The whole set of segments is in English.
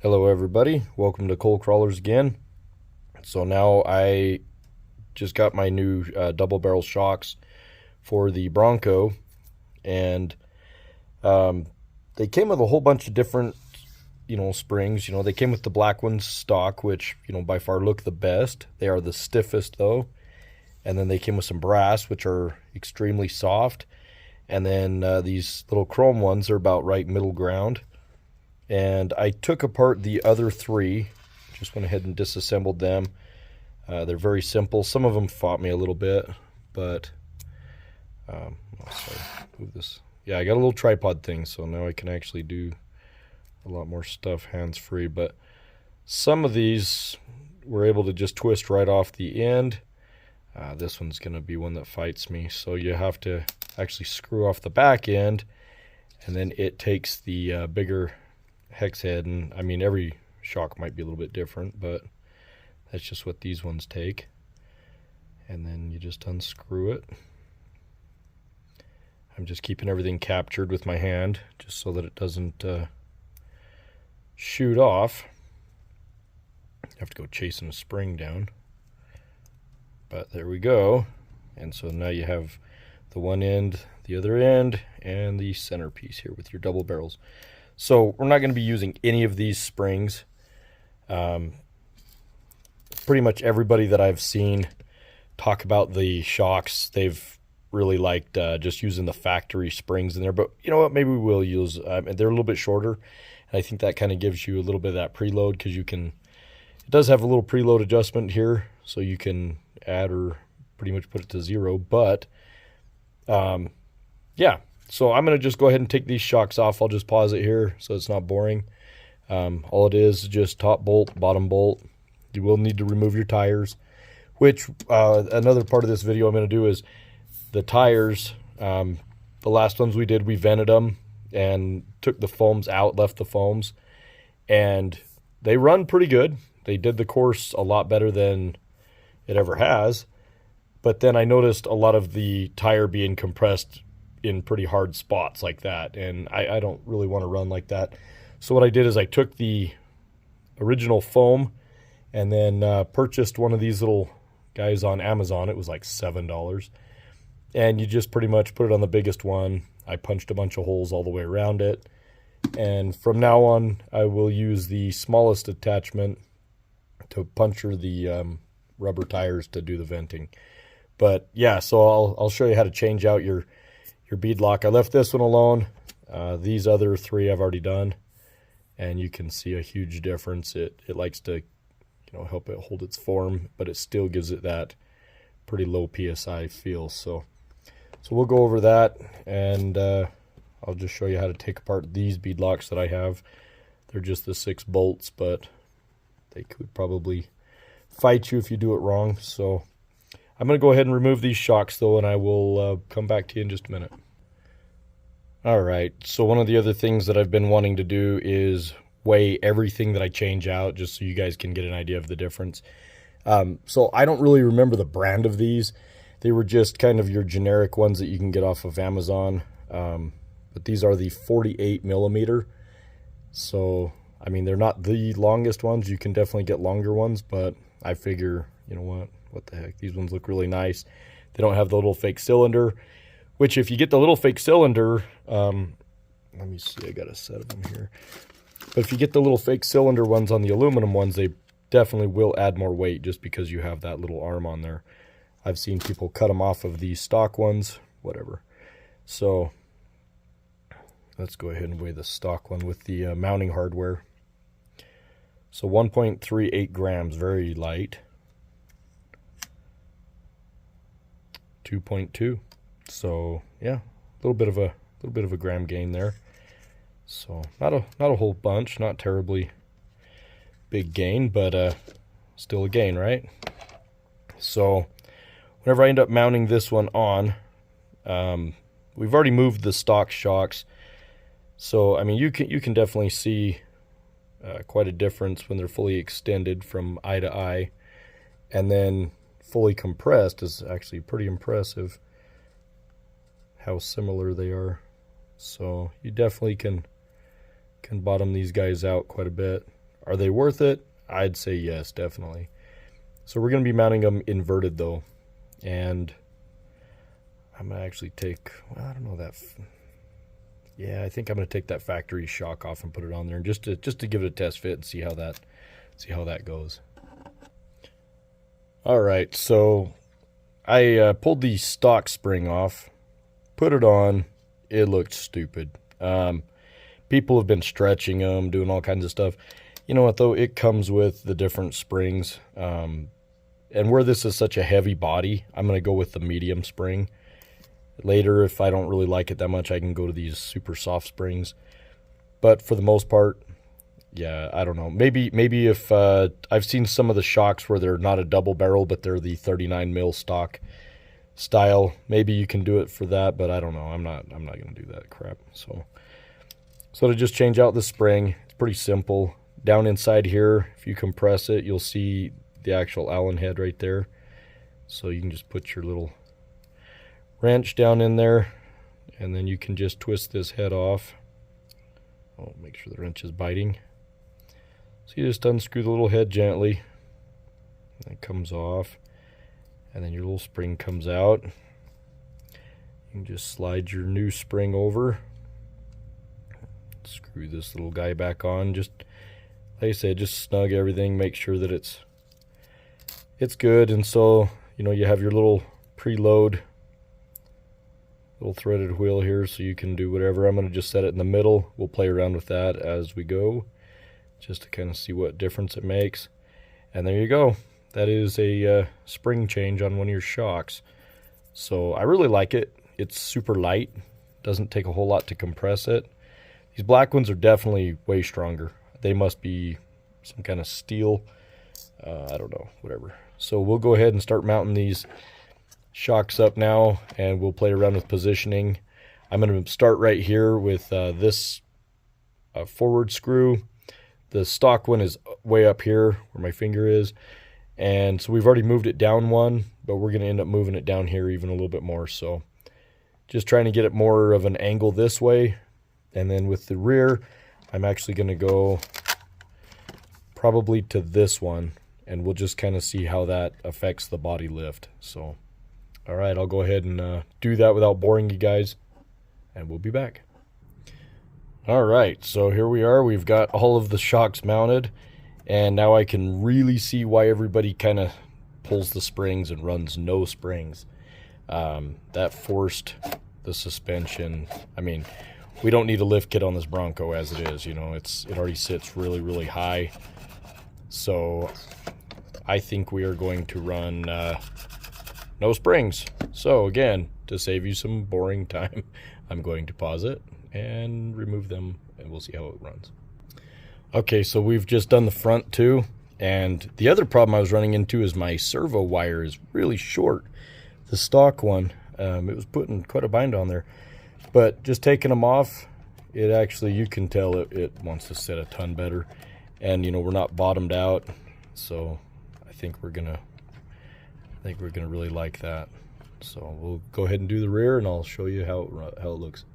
Hello everybody, welcome to Coal Crawlers again. So now I just got my new double barrel shocks for the Bronco, and they came with a whole bunch of different springs. They came with the black ones stock, which by far look the best. They are the stiffest though. And then they came with some brass, which are extremely soft, and then these little chrome ones are about right middle ground. And I took apart the other three, just went ahead and disassembled them. They're very simple. Some of them fought me a little bit, but sorry, move this. Yeah, I got a little tripod thing, so now I can actually do a lot more stuff hands-free. But some of these were able to just twist right off the end. This one's going to be one that fights me, so you have to actually screw off the back end, and then it takes the bigger hex head. And I mean, every shock might be a little bit different, but that's just what these ones take. And then you just unscrew it. I'm just keeping everything captured with my hand just so that it doesn't shoot off. You have to go chasing a spring down, but there we go. And so now you have the one end, the other end, and the centerpiece here with your double barrels. So we're not going to be using any of these springs. Pretty much everybody that I've seen talk about the shocks, they've really liked just using the factory springs in there. But you know what? Maybe we will use, they're a little bit shorter. And I think that kind of gives you a little bit of that preload, because it does have a little preload adjustment here. So you can add or pretty much put it to 0. But yeah. So I'm going to just go ahead and take these shocks off. I'll just pause it here so it's not boring. All it is just top bolt, bottom bolt. You will need to remove your tires, which another part of this video I'm going to do is the tires. The last ones we did, we vented them and took the foams out, left the foams, and they run pretty good. They did the course a lot better than it ever has. But then I noticed a lot of the tire being compressed in pretty hard spots like that, and I don't really want to run like that. So what I did is I took the original foam and then purchased one of these little guys on Amazon. It was like $7, and you just pretty much put it on the biggest one. I punched a bunch of holes all the way around it, and from now on I will use the smallest attachment to puncture the rubber tires to do the venting. But yeah, so I'll show you how to change out your bead lock. I left this one alone. These other three I've already done, and you can see a huge difference. It likes to help it hold its form, but it still gives it that pretty low PSI feel. So we'll go over that, and I'll just show you how to take apart these bead locks that I have. They're just the 6 bolts, but they could probably fight you if you do it wrong. So I'm going to go ahead and remove these shocks though, and I will come back to you in just a minute. Alright, so one of the other things that I've been wanting to do is weigh everything that I change out, just so you guys can get an idea of the difference. So I don't really remember the brand of these. They were just kind of your generic ones that you can get off of Amazon. But these are the 48 millimeter. So, I mean, they're not the longest ones. You can definitely get longer ones, but I figure, you know what the heck, these ones look really nice. They don't have the little fake cylinder, which if you get the little fake cylinder, let me see, I got a set of them here. But if you get the little fake cylinder ones on the aluminum ones, they definitely will add more weight just because you have that little arm on there. I've seen people cut them off of these stock ones, whatever. So let's go ahead and weigh the stock one with the mounting hardware. So 1.38 grams, very light. 2.2. So yeah, a little bit of a gram gain there. So not a whole bunch, not terribly big gain, but still a gain, right? So whenever I end up mounting this one on, we've already moved the stock shocks. So I mean, you can definitely see quite a difference when they're fully extended from eye to eye, and then fully compressed is actually pretty impressive how similar they are. So you definitely can bottom these guys out quite a bit. Are they worth it? I'd say yes, definitely. So we're going to be mounting them inverted though. And I'm going to actually take, well, I don't know that. Yeah, I think I'm going to take that factory shock off and put it on there, and just to give it a test fit and see how that goes. All right, so I pulled the stock spring off, put it on. It looked stupid. People have been stretching them, doing all kinds of stuff. You know what though? It comes with the different springs. And where this is such a heavy body, I'm going to go with the medium spring. Later, if I don't really like it that much, I can go to these super soft springs. But for the most part, yeah, I don't know. Maybe if I've seen some of the shocks where they're not a double barrel, but they're the 39 mil stock style. Maybe you can do it for that, but I don't know. I'm not going to do that crap. So to just change out the spring, it's pretty simple. Down inside here, if you compress it, you'll see the actual Allen head right there. So you can just put your little wrench down in there, and then you can just twist this head off. Oh, make sure the wrench is biting. So you just unscrew the little head gently. It comes off, and then your little spring comes out. You can just slide your new spring over. Screw this little guy back on. Just like I said, just snug everything. Make sure that it's good. And so, you know, you have your little preload little threaded wheel here, so you can do whatever. I'm going to just set it in the middle. We'll play around with that as we go, just to kind of see what difference it makes. And there you go. That is a spring change on one of your shocks. So I really like it. It's super light. Doesn't take a whole lot to compress it. These black ones are definitely way stronger. They must be some kind of steel. I don't know, whatever. So we'll go ahead and start mounting these shocks up now, and we'll play around with positioning. I'm going to start right here with this forward screw. The stock one is way up here where my finger is, and so we've already moved it down one, but we're going to end up moving it down here even a little bit more. So just trying to get it more of an angle this way. And then with the rear, I'm actually going to go probably to this one, and we'll just kind of see how that affects the body lift. So all right, I'll go ahead and do that without boring you guys, and we'll be back. All right, so here we are. We've got all of the shocks mounted, and now I can really see why everybody kind of pulls the springs and runs no springs. That forced the suspension. I mean, we don't need a lift kit on this Bronco as it is. You know, it already sits really, really high. So I think we are going to run no springs. So again, to save you some boring time, I'm going to pause it and remove them, and we'll see how it runs. Okay, so we've just done the front too, and the other problem I was running into is my servo wire is really short. The stock one, it was putting quite a bind on there, but just taking them off, it actually, you can tell it wants to sit a ton better. And you know, we're not bottomed out, so I think we're gonna really like that. So we'll go ahead and do the rear, and I'll show you how it looks.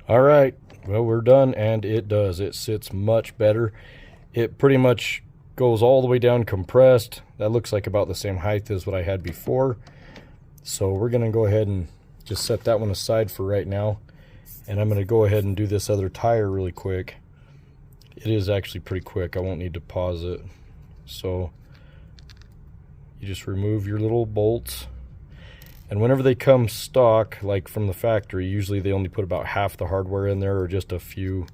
All right, well, we're done, and it does. It sits much better. It pretty much goes all the way down compressed. That looks like about the same height as what I had before. So we're gonna go ahead and just set that one aside for right now, and I'm gonna go ahead and do this other tire really quick. It is actually pretty quick. I won't need to pause it. So you just remove your little bolts, and whenever they come stock, like from the factory, usually they only put about half the hardware in there, or just a few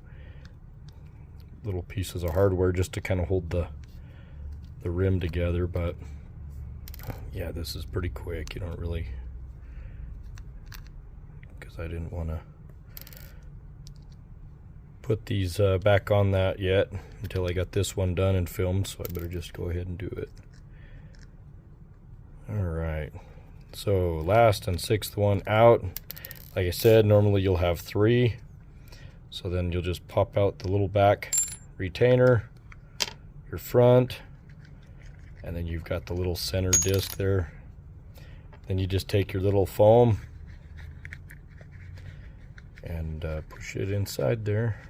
little pieces of hardware just to kind of hold the rim together. But yeah, this is pretty quick. You don't really, because I didn't want to put these back on that yet until I got this one done and filmed, so I better just go ahead and do it. All right, so last and sixth one out. Like I said, normally you'll have 3, so then you'll just pop out the little back retainer, your front, and then you've got the little center disc there. Then you just take your little foam and push it inside there,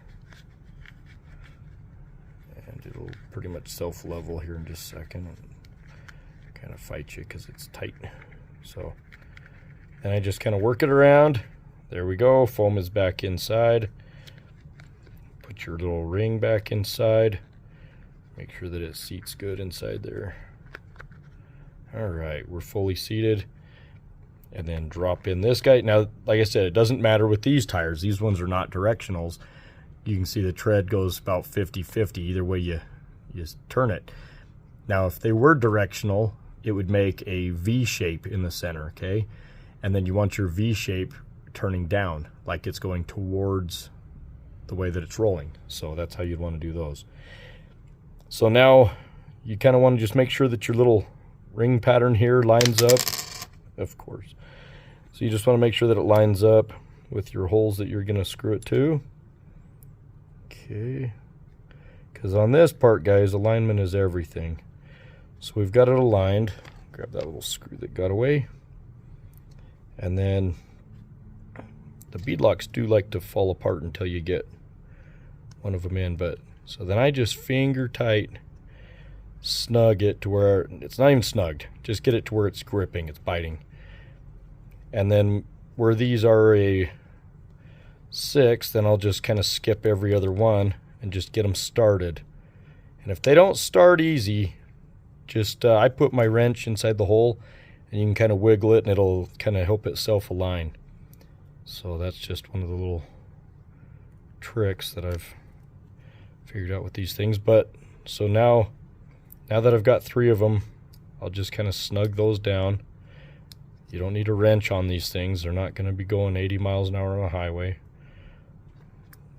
pretty much self-level here in just a second. Kind of fight you because it's tight. So then I just kind of work it around. There we go. Foam is back inside. Put your little ring back inside. Make sure that it seats good inside there. All right, we're fully seated. And then drop in this guy. Now, like I said, it doesn't matter with these tires. These ones are not directionals. You can see the tread goes about 50-50. Either way you turn it. Now, if they were directional, it would make a V shape in the center, okay? And then you want your V shape turning down, like it's going towards the way that it's rolling. So that's how you'd want to do those. So now you kind of want to just make sure that your little ring pattern here lines up, of course. So you just want to make sure that it lines up with your holes that you're going to screw it to. Okay. Because on this part, guys, alignment is everything. So we've got it aligned. Grab that little screw that got away. And then the bead locks do like to fall apart until you get one of them in. But so then I just finger tight snug it to where it's not even snugged. Just get it to where it's gripping, it's biting. And then where these are a 6, then I'll just kind of skip every other one and just get them started. And if they don't start easy, just I put my wrench inside the hole and you can kind of wiggle it and it'll kind of help itself align. So that's just one of the little tricks that I've figured out with these things. But so now that I've got 3 of them, I'll just kind of snug those down. You don't need a wrench on these things. They're not going to be going 80 miles an hour on a highway.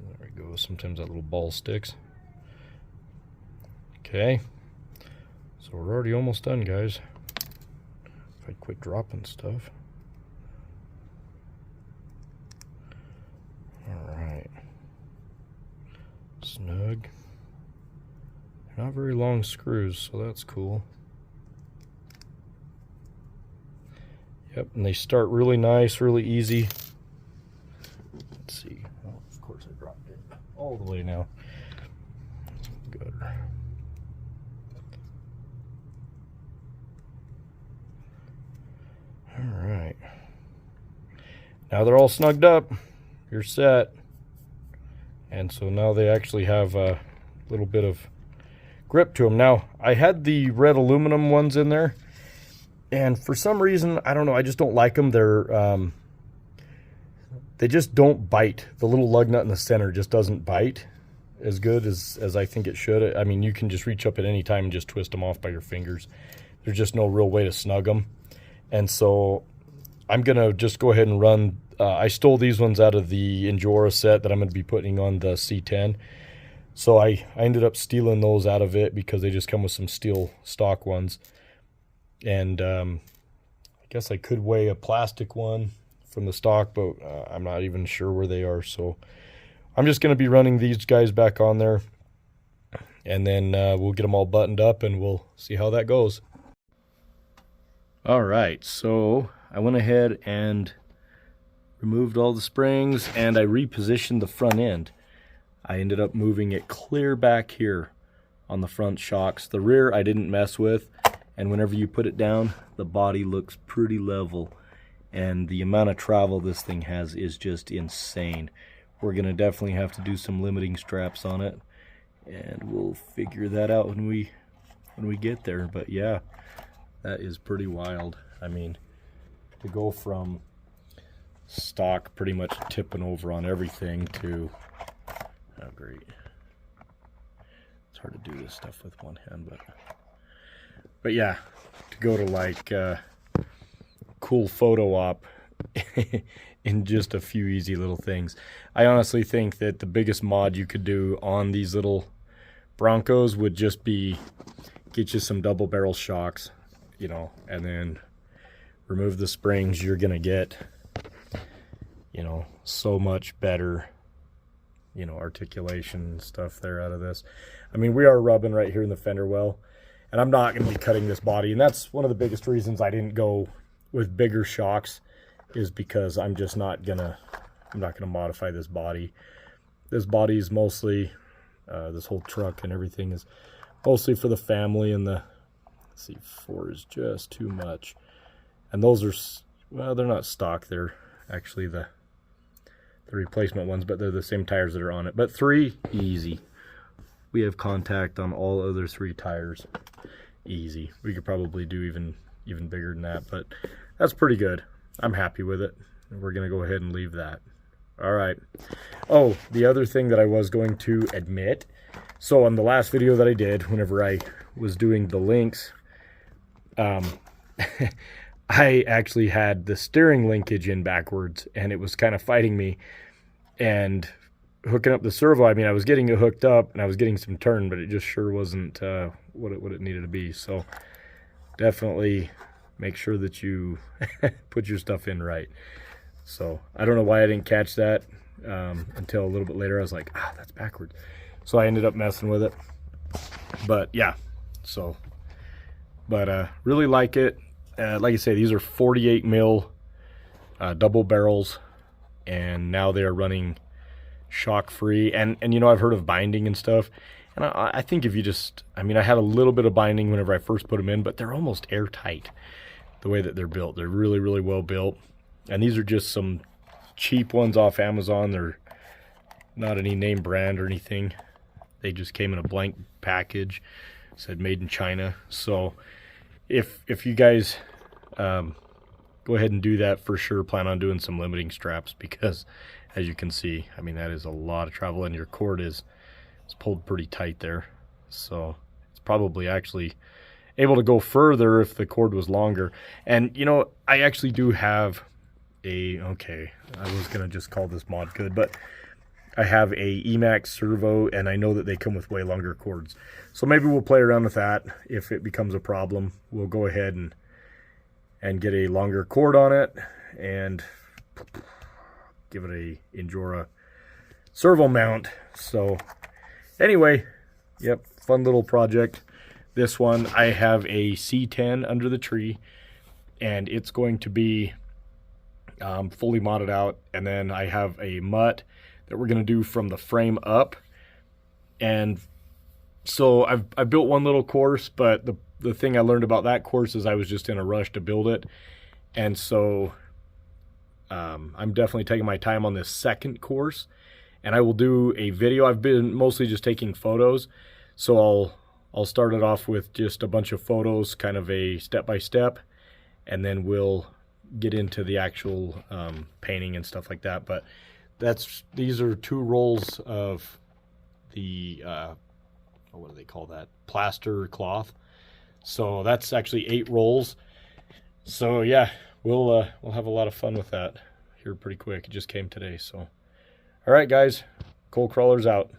There we go. Sometimes that little ball sticks. Okay. So we're already almost done, guys. If I'd quit dropping stuff. All right. Snug. They're not very long screws, so that's cool. Yep, and they start really nice, really easy. Let's see. Oh, of course I dropped it all the way now. Good. All right. Now they're all snugged up. You're set. And so now they actually have a little bit of grip to them. Now, I had the red aluminum ones in there. And for some reason, I don't know, I just don't like them. They just don't bite. The little lug nut in the center just doesn't bite as good as I think it should. I mean, you can just reach up at any time and just twist them off by your fingers. There's just no real way to snug them. And so I'm going to just go ahead and run. I stole these ones out of the Injora set that I'm going to be putting on the C10. So I ended up stealing those out of it because they just come with some steel stock ones. And I guess I could weigh a plastic one from the stock, but I'm not even sure where they are. So I'm just going to be running these guys back on there, and then we'll get them all buttoned up and we'll see how that goes. All right, so I went ahead and removed all the springs and I repositioned the front end. I ended up moving it clear back here on the front shocks. The rear I didn't mess with. And whenever you put it down, the body looks pretty level. And the amount of travel this thing has is just insane. We're going to definitely have to do some limiting straps on it. And we'll figure that out when we get there. But yeah, that is pretty wild. I mean, to go from stock pretty much tipping over on everything to... Oh, great. It's hard to do this stuff with one hand, but yeah, to go to like cool photo op in just a few easy little things. I honestly think that the biggest mod you could do on these little Broncos would just be get you some double barrel shocks, you know, and then remove the springs. You're gonna get, you know, so much better, you know, articulation and stuff there out of this. I mean, we are rubbing right here in the fender well. And I'm not going to be cutting this body. And that's one of the biggest reasons I didn't go with bigger shocks, is because I'm just not going to, I'm not going to modify this body. This body is mostly, this whole truck and everything is mostly for the family and the, let's see, 4 is just too much. And those are, well, they're not stock, they're actually the replacement ones, but they're the same tires that are on it. But 3, easy. We have contact on all other 3 tires, easy. We could probably do even bigger than that, but that's pretty good. I'm happy with it. We're gonna go ahead and leave that. All right. Oh, the other thing that I was going to admit, so on the last video that I did, whenever I was doing the links, I actually had the steering linkage in backwards, and it was kind of fighting me. And hooking up the servo, I mean, I was getting it hooked up, and I was getting some turn, but it just sure wasn't what it needed to be. So definitely make sure that you put your stuff in right. So I don't know why I didn't catch that until a little bit later. I was like, that's backwards. So I ended up messing with it. But yeah, so, but really like it. Like I say, these are 48 mil double barrels, and now they're running shock free. And you know, I've heard of binding and stuff, and I think if you just, I mean, I had a little bit of binding whenever I first put them in, but they're almost airtight the way that they're built. They're really, really well built. And these are just some cheap ones off Amazon. They're not any name brand or anything. They just came in a blank package, said made in China. So if you guys go ahead and do that, for sure plan on doing some limiting straps, because as you can see, I mean, that is a lot of travel, and your cord is pulled pretty tight there. So it's probably actually able to go further if the cord was longer. And you know, I actually do have okay, I was gonna just call this mod good, but I have a Emax servo, and I know that they come with way longer cords. So maybe we'll play around with that. If it becomes a problem, we'll go ahead and get a longer cord on it and give it a Injora servo mount. So anyway, yep, fun little project. This one, I have a C10 under the tree, and it's going to be fully modded out. And then I have a mutt that we're going to do from the frame up. And so I've built one little course, but the thing I learned about that course is I was just in a rush to build it. And so I'm definitely taking my time on this second course, and I will do a video. I've been mostly just taking photos, so I'll start it off with just a bunch of photos, kind of a step-by-step, and then we'll get into the actual painting and stuff like that. But these are 2 rolls of the what do they call that, plaster cloth. So that's actually 8 rolls. So yeah, we'll have a lot of fun with that here pretty quick. It just came today. So all right guys, Coal Crawler's out.